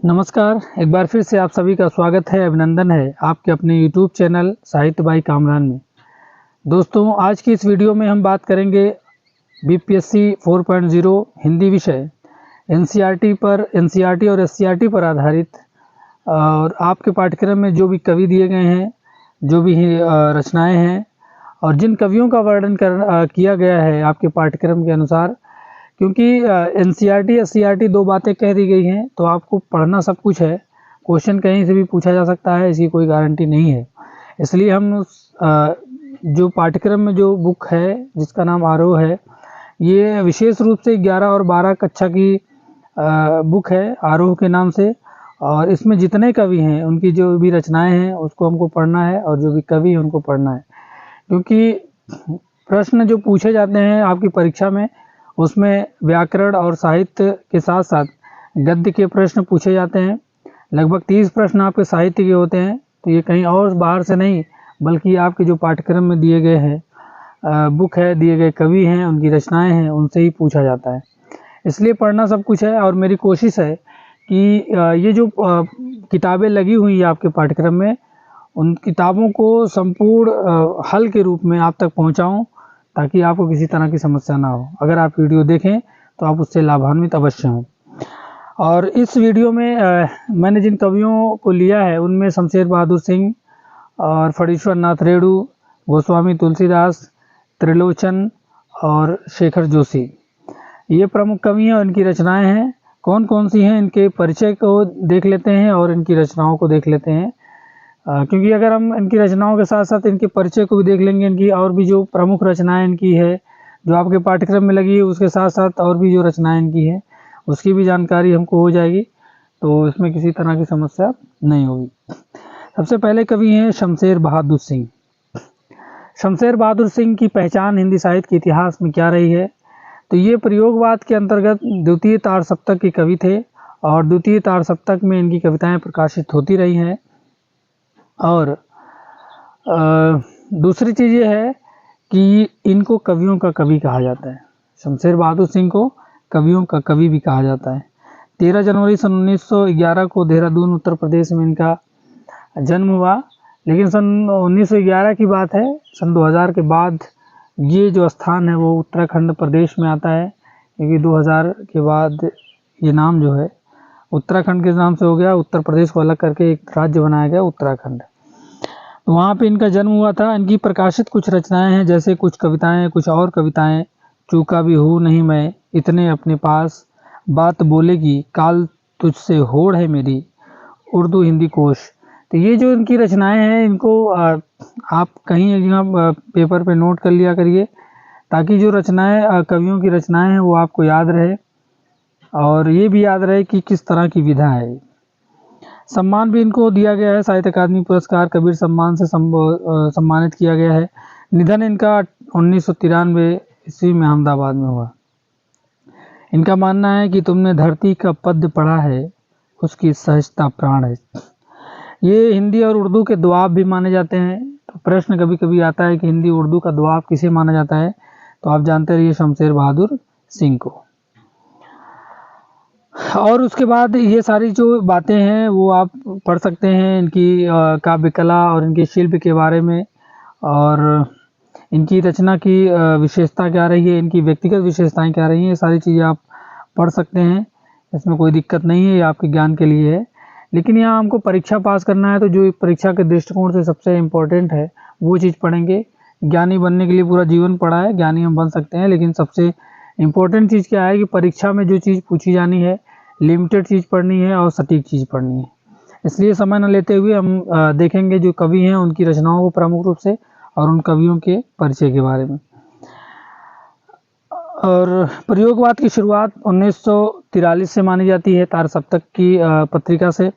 नमस्कार, एक बार फिर से आप सभी का स्वागत है, अभिनंदन है आपके अपने यूट्यूब चैनल साहित्य बाई कामरान में। दोस्तों, आज की इस वीडियो में हम बात करेंगे बीपीएससी 4.0 हिंदी विषय एनसीईआरटी और एससीईआरटी पर आधारित और आपके पाठ्यक्रम में जो भी कवि दिए गए हैं, जो भी रचनाएँ हैं और जिन कवियों का वर्णन किया गया है आपके पाठ्यक्रम के अनुसार। क्योंकि एनसीईआरटी एससीईआरटी दो बातें कह दी गई हैं, तो आपको पढ़ना सब कुछ है। क्वेश्चन कहीं से भी पूछा जा सकता है, इसकी कोई गारंटी नहीं है। इसलिए हम जो पाठ्यक्रम में जो बुक है जिसका नाम आरोह है, ये विशेष रूप से 11 और 12 कक्षा की बुक है आरोह के नाम से। और इसमें जितने कवि हैं उनकी जो भी रचनाएं हैं उसको हमको पढ़ना है और जो भी कवि हैं उनको पढ़ना है। क्योंकि प्रश्न जो पूछे जाते हैं आपकी परीक्षा में, उसमें व्याकरण और साहित्य के साथ साथ गद्य के प्रश्न पूछे जाते हैं। लगभग 30 प्रश्न आपके साहित्य के होते हैं, तो ये कहीं और बाहर से नहीं बल्कि आपके जो पाठ्यक्रम में दिए गए हैं बुक है, दिए गए कवि हैं, उनकी रचनाएं हैं, उनसे ही पूछा जाता है। इसलिए पढ़ना सब कुछ है और मेरी कोशिश है कि ये जो किताबें लगी हुई है आपके पाठ्यक्रम में, उन किताबों को संपूर्ण हल के रूप में आप तक पहुंचाऊं, ताकि आपको किसी तरह की समस्या ना हो। अगर आप वीडियो देखें तो आप उससे लाभान्वित अवश्य हों। और इस वीडियो में मैंने जिन कवियों को लिया है उनमें शमशेर बहादुर सिंह और फणीश्वर नाथ रेणु, गोस्वामी तुलसीदास, त्रिलोचन और शेखर जोशी, ये प्रमुख कवि हैं और इनकी रचनाएं हैं। कौन कौन सी हैं, इनके परिचय को देख लेते हैं और इनकी रचनाओं को देख लेते हैं। क्योंकि अगर हम इनकी रचनाओं के साथ साथ इनके परिचय को भी देख लेंगे, इनकी और भी जो प्रमुख रचनाएं इनकी है जो आपके पाठ्यक्रम में लगी है, उसके साथ साथ और भी जो रचनाएं इनकी है उसकी भी जानकारी हमको हो जाएगी, तो इसमें किसी तरह की समस्या नहीं होगी। सबसे पहले कवि हैं शमशेर बहादुर सिंह। शमशेर बहादुर सिंह की पहचान हिंदी साहित्य के इतिहास में क्या रही है, तो ये प्रयोगवाद के अंतर्गत द्वितीय तार सप्तक के कवि थे और द्वितीय तार सप्तक में इनकी कविताएं प्रकाशित होती रही हैं। और दूसरी चीज़ ये है कि इनको कवियों का कवि कहा जाता है। शमशेर बहादुर सिंह को कवियों का कवि भी कहा जाता है। 13 जनवरी सन 1911 को देहरादून उत्तर प्रदेश में इनका जन्म हुआ। लेकिन सन 1911 की बात है, सन 2000 के बाद ये जो स्थान है वो उत्तराखंड प्रदेश में आता है। क्योंकि 2000 के बाद ये नाम जो है उत्तराखंड के नाम से हो गया, उत्तर प्रदेश को अलग करके एक राज्य बनाया गया उत्तराखंड। तो वहाँ पे इनका जन्म हुआ था। इनकी प्रकाशित कुछ रचनाएं हैं, जैसे कुछ कविताएं, कुछ और कविताएं, चूका भी हूँ नहीं मैं, इतने अपने पास, बात बोलेगी काल तुझसे होड़ है मेरी, उर्दू हिंदी कोश। तो ये जो इनकी रचनाएं हैं, इनको आप कहीं एक जगह पेपर पे नोट कर लिया करिए, ताकि जो रचनाएं कवियों की रचनाएं हैं वो आपको याद रहे और ये भी याद रहे कि किस तरह की विधा है। सम्मान भी इनको दिया गया है, साहित्य अकादमी पुरस्कार, कबीर सम्मान से सम्मानित किया गया है। निधन इनका 1993 ईस्वी में अहमदाबाद में हुआ। इनका मानना है कि तुमने धरती का पद्य पढ़ा है, उसकी सहजता प्राण है। ये हिंदी और उर्दू के द्वाब भी माने जाते हैं। तो प्रश्न कभी कभी आता है कि हिंदी उर्दू का द्वाब किसे माना जाता है, तो आप जानते रहिए शमशेर बहादुर सिंह को। और उसके बाद ये सारी जो बातें हैं वो आप पढ़ सकते हैं, इनकी काव्य कला और इनके शिल्प के बारे में, और इनकी रचना की विशेषता क्या रही है, इनकी व्यक्तिगत विशेषताएं क्या रही हैं, ये सारी चीज़ें आप पढ़ सकते हैं। इसमें कोई दिक्कत नहीं है, ये आपके ज्ञान के लिए है। लेकिन यहाँ हमको परीक्षा पास करना है, तो जो परीक्षा के दृष्टिकोण से सबसे इम्पोर्टेंट है वो चीज़ पढ़ेंगे। ज्ञानी बनने के लिए पूरा जीवन पढ़ा है, ज्ञानी हम बन सकते हैं, लेकिन सबसे इम्पोर्टेंट चीज़ क्या है कि परीक्षा में जो चीज़ पूछी जानी है, लिमिटेड चीज़ पढ़नी है और सटीक चीज़ पढ़नी है। इसलिए समय न लेते हुए हम देखेंगे जो कवि हैं उनकी रचनाओं को प्रमुख रूप से और उन कवियों के परिचय के बारे में। और प्रयोगवाद की शुरुआत 1943 से मानी जाती है, तार सप्तक की पत्रिका से।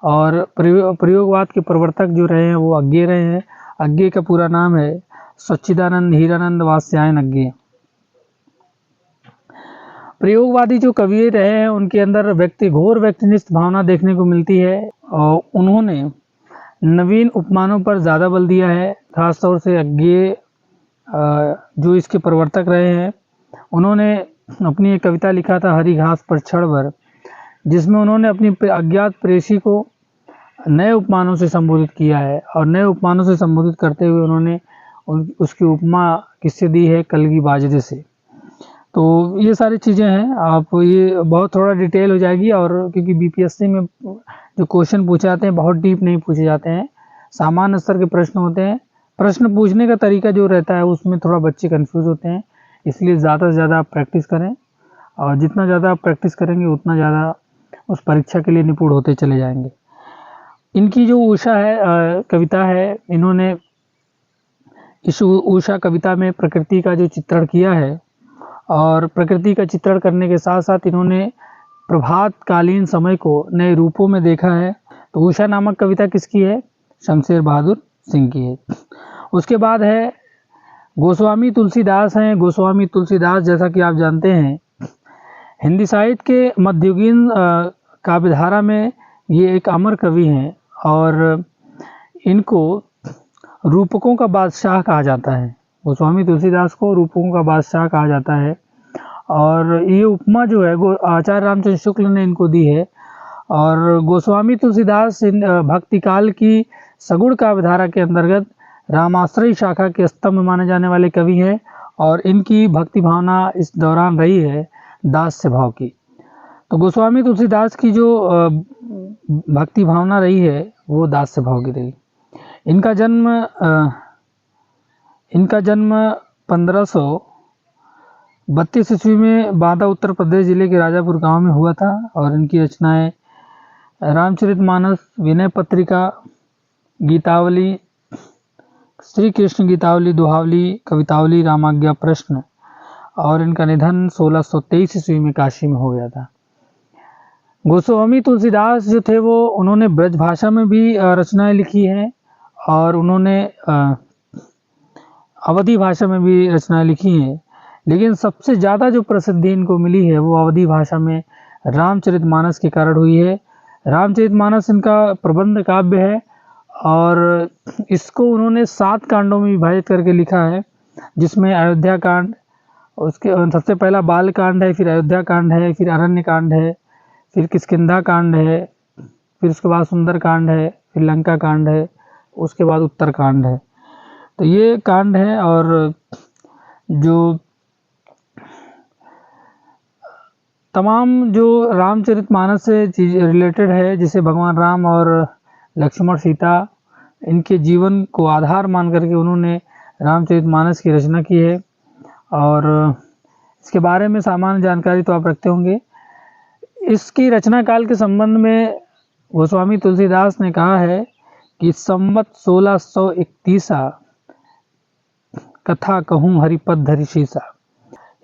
और प्रयोगवाद के प्रवर्तक जो रहे हैं वो अज्ञेय रहे हैं। अज्ञेय का पूरा नाम है सच्चिदानंद हीरानंद वात्स्यायन अज्ञेय। प्रयोगवादी जो कवि रहे हैं उनके अंदर घोर व्यक्तिनिष्ठ भावना देखने को मिलती है और उन्होंने नवीन उपमानों पर ज़्यादा बल दिया है। खासतौर से अज्ञेय जो इसके प्रवर्तक रहे हैं, उन्होंने अपनी एक कविता लिखा था, हरी घास पर क्षण भर, जिसमें उन्होंने अपनी अज्ञात प्रेयसी को नए उपमानों से संबोधित किया है, और नए उपमानों से संबोधित करते हुए उन्होंने उसकी उपमा किससे दी है? कलगी बाजरे से। तो ये सारी चीज़ें हैं, आप ये बहुत थोड़ा डिटेल हो जाएगी, और क्योंकि बीपीएससी में जो क्वेश्चन पूछे जाते हैं बहुत डीप नहीं पूछे जाते हैं, सामान्य स्तर के प्रश्न होते हैं। प्रश्न पूछने का तरीका जो रहता है उसमें थोड़ा बच्चे कंफ्यूज होते हैं, इसलिए ज़्यादा से ज़्यादा आप प्रैक्टिस करें, और जितना ज़्यादा आप प्रैक्टिस करेंगे उतना ज़्यादा उस परीक्षा के लिए निपुण होते चले जाएंगे। इनकी जो उषा है कविता है, इन्होंने इस उषा कविता में प्रकृति का जो चित्रण किया है, और प्रकृति का चित्रण करने के साथ साथ इन्होंने प्रभात कालीन समय को नए रूपों में देखा है। तो उषा नामक कविता किसकी है? शमशेर बहादुर सिंह की है। उसके बाद है गोस्वामी तुलसीदास हैं। गोस्वामी तुलसीदास, जैसा कि आप जानते हैं, हिंदी साहित्य के मध्ययुगीन काव्यधारा में ये एक अमर कवि हैं, और इनको रूपकों का बादशाह कहा जाता है। गोस्वामी तुलसीदास को रूपकों का बादशाह कहा जाता है, और ये उपमा जो है आचार्य रामचंद्र शुक्ल ने इनको दी है। और गोस्वामी तुलसीदास भक्ति काल की सगुण काव्यधारा के अंतर्गत रामाश्रयी शाखा के स्तंभ माने जाने वाले कवि हैं, और इनकी भक्ति भावना इस दौरान रही है दास्य भाव की। तो गोस्वामी तुलसीदास की जो भक्ति भावना रही है वो दास्य भाव की रही। इनका जन्म 1532 ईस्वी में बांदा उत्तर प्रदेश जिले के राजापुर गांव में हुआ था, और इनकी रचनाएं रामचरितमानस, विनय पत्रिका, गीतावली, श्री कृष्ण गीतावली, दोहावली, कवितावली, रामाज्ञा प्रश्न, और इनका निधन 1623 ईस्वी में काशी में हो गया था। गोस्वामी तुलसीदास जो थे वो उन्होंने ब्रज भाषा में भी रचनाएं लिखी हैं, और उन्होंने अवधी भाषा में भी रचनाएं लिखी हैं, लेकिन सबसे ज़्यादा जो प्रसिद्धि इनको मिली है वो अवधी भाषा में रामचरितमानस के कारण हुई है। रामचरितमानस इनका प्रबंध काव्य है, और इसको उन्होंने 7 कांडों में विभाजित करके लिखा है, जिसमें अयोध्या कांड, उसके सबसे पहला बाल कांड है, फिर अयोध्या कांड है, फिर अरण्य कांड है, फिर किष्किंधा कांड है, फिर उसके बाद सुंदर कांड है, फिर लंका कांड है, उसके बाद उत्तर कांड है। तो ये कांड है, और जो तमाम जो रामचरितमानस से चीज रिलेटेड है, जिसे भगवान राम और लक्ष्मण सीता इनके जीवन को आधार मान करके उन्होंने रामचरितमानस की रचना की है, और इसके बारे में सामान्य जानकारी तो आप रखते होंगे। इसकी रचना काल के संबंध में गोस्वामी तुलसीदास ने कहा है कि संवत 1631 कथा कहूँ हरिपद धरि शीसा,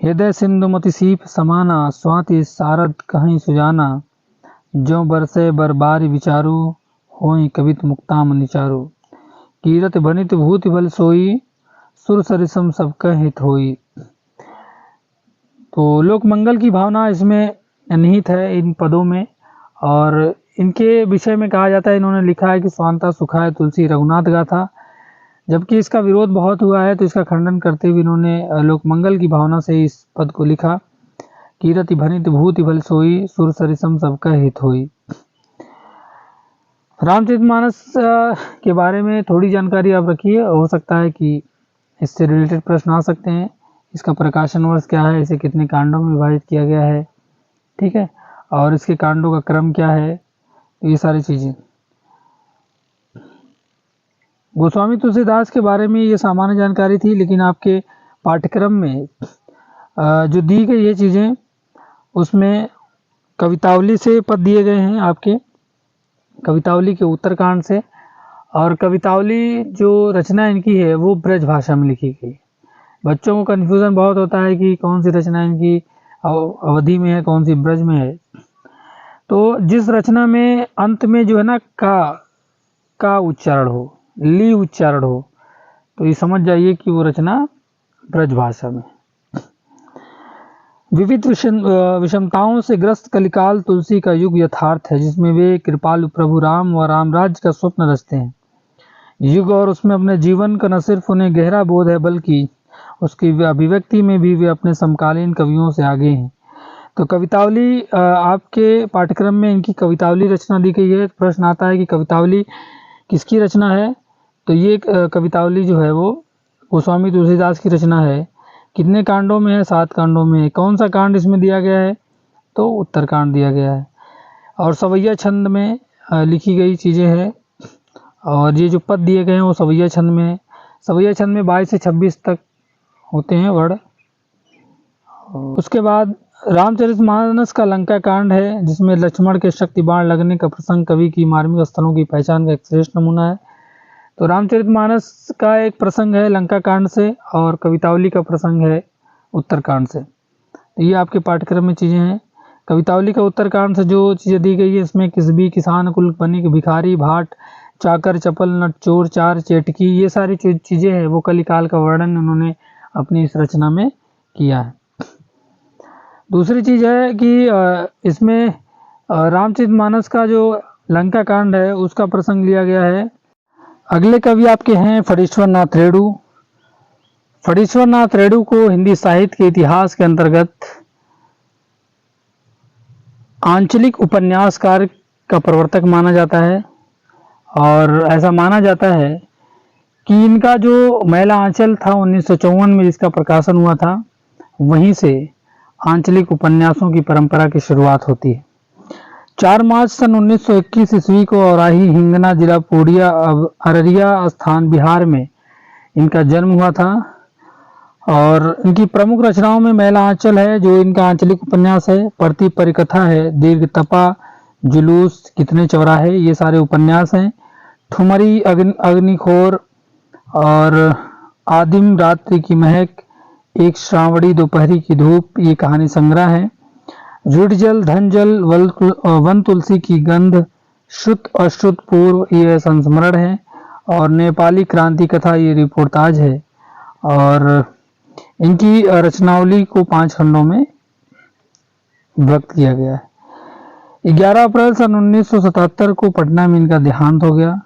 हृदय सिंधुमति सीप समाना, स्वाति सारद कहीं सुजाना, जो बरसे बरबारी विचारू, होई कवित मुक्ताम निचारू, कीरत बनित भूति बल सोई, सुर सरिसम सबका हित होई। तो लोक मंगल की भावना इसमें निहित है इन पदों में, और इनके विषय में कहा जाता है, इन्होंने लिखा है कि स्वांता सुखाय तुलसी रघुनाथ गाथा। जबकि इसका विरोध बहुत हुआ है, तो इसका खंडन करते हुए इन्होंने लोक मंगल की भावना से इस पद को लिखा, कीरति भनित भूति भल सोई, सुर सरिसम सबका हित होई। रामचरितमानस के बारे में थोड़ी जानकारी आप रखिए, हो सकता है कि इससे रिलेटेड प्रश्न आ सकते हैं। इसका प्रकाशन वर्ष क्या है, इसे कितने कांडों में विभाजित किया गया है, ठीक है, और इसके कांडों का क्रम क्या है, ये सारी चीज़ें। गोस्वामी तुलसीदास के बारे में ये सामान्य जानकारी थी, लेकिन आपके पाठ्यक्रम में जो दी गई ये चीज़ें, उसमें कवितावली से पद दिए गए हैं आपके, कवितावली के उत्तरकांड से, और कवितावली जो रचना इनकी है वो ब्रज भाषा में लिखी गई। बच्चों को कन्फ्यूज़न बहुत होता है कि कौन सी रचना इनकी अवधि में है, कौन सी ब्रज में है। तो जिस रचना में अंत में जो है ना का उच्चारण हो, ली उच्चारण हो, तो ये समझ जाइए कि वो रचना ब्रज भाषा में। विविध विषमताओं से ग्रस्त कलिकाल तुलसी का युग यथार्थ है, जिसमें वे कृपालु प्रभु राम व राम राज्य का स्वप्न रचते हैं। युग और उसमें अपने जीवन का न सिर्फ उन्हें गहरा बोध है, बल्कि उसकी अभिव्यक्ति में भी वे अपने समकालीन कवियों से आगे हैं। तो कवितावली आपके पाठ्यक्रम में इनकी कवितावली रचना दी गई है। प्रश्न आता है कि कवितावली किसकी रचना है? तो ये कवितावली जो है वो गोस्वामी तुलसीदास की रचना है। कितने कांडों में है? 7 कांडों में है। कौन सा कांड इसमें दिया गया है? तो उत्तरकांड दिया गया है। और सवैया छंद में लिखी गई चीज़ें हैं, और ये जो पद दिए गए हैं वो सवैया छंद में है। सवैया छंद में 22 से 26 तक होते हैं वर्ण। उसके बाद रामचरितमानस का लंका कांड है, जिसमें लक्ष्मण के शक्ति बाण लगने का प्रसंग कवि की मार्मिक स्थलों की पहचान का एक श्रेष्ठ नमूना है। तो रामचरितमानस का एक प्रसंग है लंका कांड से, और कवितावली का प्रसंग है उत्तरकांड से। तो ये आपके पाठ्यक्रम में चीज़ें हैं। कवितावली का उत्तरकांड से जो चीज़ें दी गई है, इसमें किसबी, किसान, कुल, बनिक, भिखारी, भाट, चाकर, चपल, नट, चोर, चार, चेटकी, ये सारी चीज़ें हैं वो कलिकाल का वर्णन उन्होंने अपनी इस रचना में किया है। दूसरी चीज़ है कि इसमें रामचरितमानस का जो लंका कांड है उसका प्रसंग लिया गया है। अगले कवि आपके हैं फणीश्वर नाथ रेणु। फणीश्वर नाथ रेणु को हिंदी साहित्य के इतिहास के अंतर्गत आंचलिक उपन्यासकार का प्रवर्तक माना जाता है, और ऐसा माना जाता है कि इनका जो मैला आंचल था 1954 में जिसका प्रकाशन हुआ था, वहीं से आंचलिक उपन्यासों की परंपरा की शुरुआत होती है। 4 मार्च सन 1921 ईस्वी को औराही हिंगना जिला पूर्णिया अररिया स्थान बिहार में इनका जन्म हुआ था। और इनकी प्रमुख रचनाओं में मैला आंचल है जो इनका आंचलिक उपन्यास है, प्रति परिकथा है, दीर्घ तपा, जुलूस, कितने चौराहे, ये सारे उपन्यास हैं। ठुमरी, अग्निखोर और आदिम रात्रि की महक, एक श्रावणी दोपहरी की धूप, ये कहानी संग्रह है। ऋणजल, धनजल, वन तुलसी की गंध, श्रुत अश्रुत पूर्व, ये संस्मरण है। और नेपाली क्रांति कथा, ये रिपोर्टाज है। और इनकी रचनावली को 5 खंडों में विभक्त किया गया है। 11 अप्रैल सन 1977 को पटना में इनका देहांत हो गया।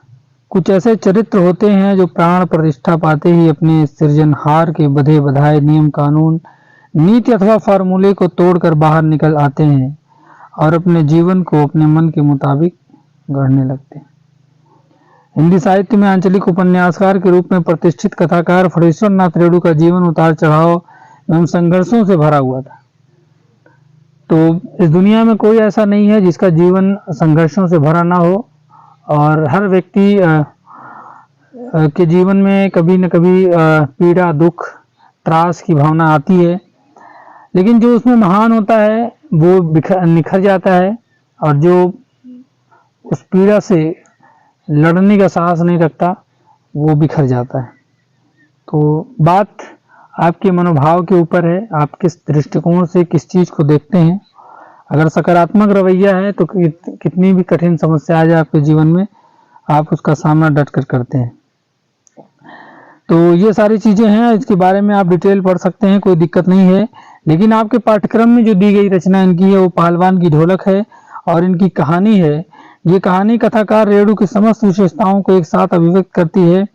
कुछ ऐसे चरित्र होते हैं जो प्राण प्रतिष्ठा पाते ही अपने सृजनहार के बधे बधाए नियम कानून, नीति अथवा फार्मूले को तोड़कर बाहर निकल आते हैं और अपने जीवन को अपने मन के मुताबिक गढ़ने लगते हैं। हिंदी साहित्य में आंचलिक उपन्यासकार के रूप में प्रतिष्ठित कथाकार फणीश्वर नाथ रेणु का जीवन उतार चढ़ाव एवं संघर्षों से भरा हुआ था। तो इस दुनिया में कोई ऐसा नहीं है जिसका जीवन संघर्षों से भरा ना हो, और हर व्यक्ति के जीवन में कभी न कभी पीड़ा, दुख, त्रास की भावना आती है, लेकिन जो उसमें महान होता है वो निखर जाता है, और जो उस पीड़ा से लड़ने का साहस नहीं रखता वो बिखर जाता है। तो बात आपके मनोभाव के ऊपर है, आप किस दृष्टिकोण से किस चीज़ को देखते हैं। अगर सकारात्मक रवैया है तो कितनी भी कठिन समस्या आ जाए आपके जीवन में, आप उसका सामना डट कर करते हैं। तो ये सारी चीज़ें हैं, इसके बारे में आप डिटेल पढ़ सकते हैं, कोई दिक्कत नहीं है। लेकिन आपके पाठ्यक्रम में जो दी गई रचना इनकी है वो पहलवान की ढोलक है, और इनकी कहानी है। ये कहानी कथाकार रेणु की समस्त विशेषताओं को एक साथ अभिव्यक्त करती है।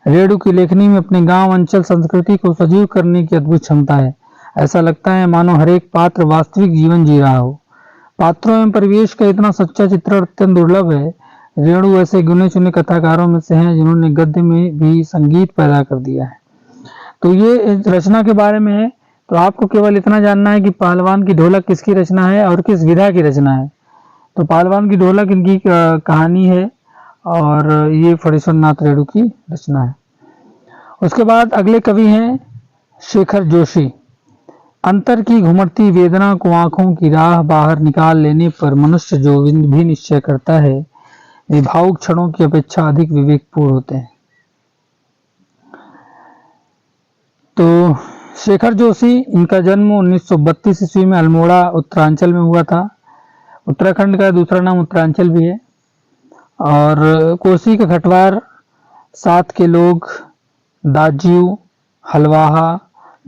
रेणु की लेखनी में अपने गांव, अंचल, संस्कृति को सजीव करने की अद्भुत क्षमता है। ऐसा लगता है मानो हर एक पात्र वास्तविक जीवन जी रहा हो। पात्रों एवं परिवेश का इतना सच्चा चित्रण अत्यंत दुर्लभ है। रेणु ऐसे गिने चुने कथाकारों में से हैं जिन्होंने गद्य में भी संगीत पैदा कर दिया है। तो ये रचना के बारे में है। तो आपको केवल इतना जानना है कि पहलवान की ढोलक किसकी रचना है और किस विधा की रचना है। तो पहलवान की ढोलक इनकी कहानी है, और ये फणीश्वर नाथ रेणु की रचना है। उसके बाद अगले कवि हैं शेखर जोशी। अंतर की घुमड़ती वेदना को आंखों की राह बाहर निकाल लेने पर मनुष्य जो भी निश्चय करता है वे भावुक क्षणों की अपेक्षा अधिक विवेकपूर्ण होते हैं। तो शेखर जोशी, इनका जन्म 1932 ईस्वी में अल्मोड़ा उत्तरांचल में हुआ था। उत्तराखंड का दूसरा नाम उत्तरांचल भी है। और कोसी का खटवार, साथ के लोग, दाज्यू, हलवाहा,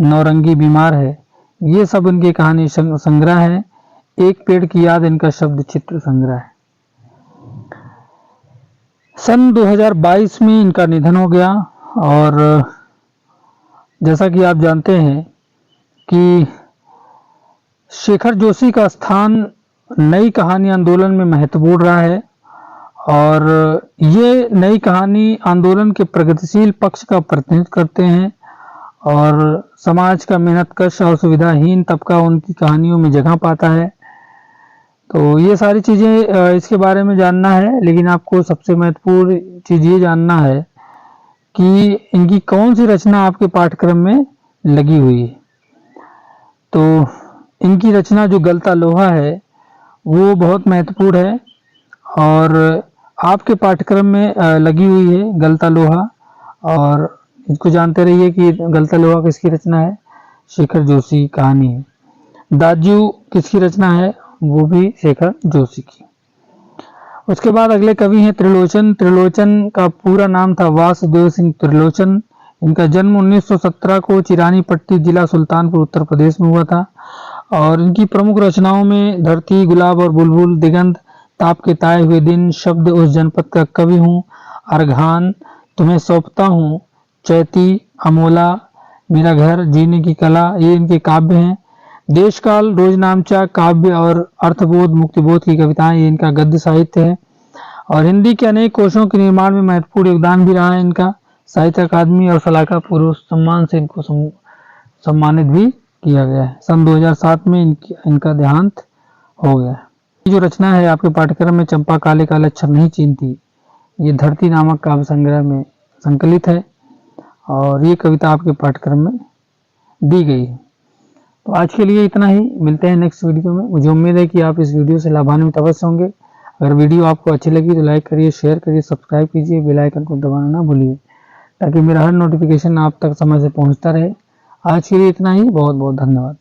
नौरंगी बीमार है, ये सब इनके कहानी संग्रह है। एक पेड़ की याद इनका शब्द चित्र संग्रह है। सन 2022 में इनका निधन हो गया। और जैसा कि आप जानते हैं कि शेखर जोशी का स्थान नई कहानी आंदोलन में महत्वपूर्ण रहा है और ये नई कहानी आंदोलन के प्रगतिशील पक्ष का प्रतिनिधित्व करते हैं और समाज का मेहनतकश और सुविधाहीन तबका उनकी कहानियों में जगह पाता है। तो ये सारी चीज़ें इसके बारे में जानना है, लेकिन आपको सबसे महत्वपूर्ण चीज़ ये जानना है कि इनकी कौन सी रचना आपके पाठ्यक्रम में लगी हुई है। तो इनकी रचना जो गलता लोहा है वो बहुत महत्वपूर्ण है और आपके पाठ्यक्रम में लगी हुई है गलता लोहा, और इसको जानते रहिए कि गलता लोहा किसकी रचना है, शेखर जोशी कहानी है। दाजू किसकी रचना है, वो भी शेखर जोशी की। उसके बाद अगले कवि हैं त्रिलोचन। त्रिलोचन का पूरा नाम था वासुदेव सिंह त्रिलोचन। इनका जन्म 1917 को चिरानी पट्टी जिला सुल्तानपुर उत्तर प्रदेश में हुआ था और इनकी प्रमुख रचनाओं में धरती, गुलाब और बुलबुल, दिगंत, ताप के ताए हुए दिन, शब्द उस जनपद का कवि हूँ, अर्घान, तुम्हें सौंपता हूँ, चैती, अमोला, मेरा घर, जीने की कला, ये इनके काव्य हैं। देशकाल, रोजनामचा, काव्य और अर्थबोध, मुक्तिबोध की कविताएं, ये इनका गद्य साहित्य है। और हिंदी के अनेक कोशों के निर्माण में महत्वपूर्ण योगदान भी रहा है इनका। साहित्य अकादमी और सलाका पुरुष सम्मान से इनको सम्मानित भी किया गया है। सन 2007 में इनका देहांत हो गया। ये जो रचना है आपके पाठ्यक्रम में, चंपा काले काले अक्षर नहीं चीनती, ये धरती नामक काव्य संग्रह में संकलित है और ये कविता आपके पाठ्यक्रम में दी गई है। तो आज के लिए इतना ही, मिलते हैं नेक्स्ट वीडियो में। मुझे उम्मीद है कि आप इस वीडियो से लाभान्वित अवश्य होंगे। अगर वीडियो आपको अच्छी लगी तो लाइक करिए, शेयर करिए, सब्सक्राइब कीजिए, बेल आइकन को दबाना ना भूलिए ताकि मेरा हर नोटिफिकेशन आप तक समय से पहुंचता रहे। आज के लिए इतना ही, बहुत बहुत धन्यवाद।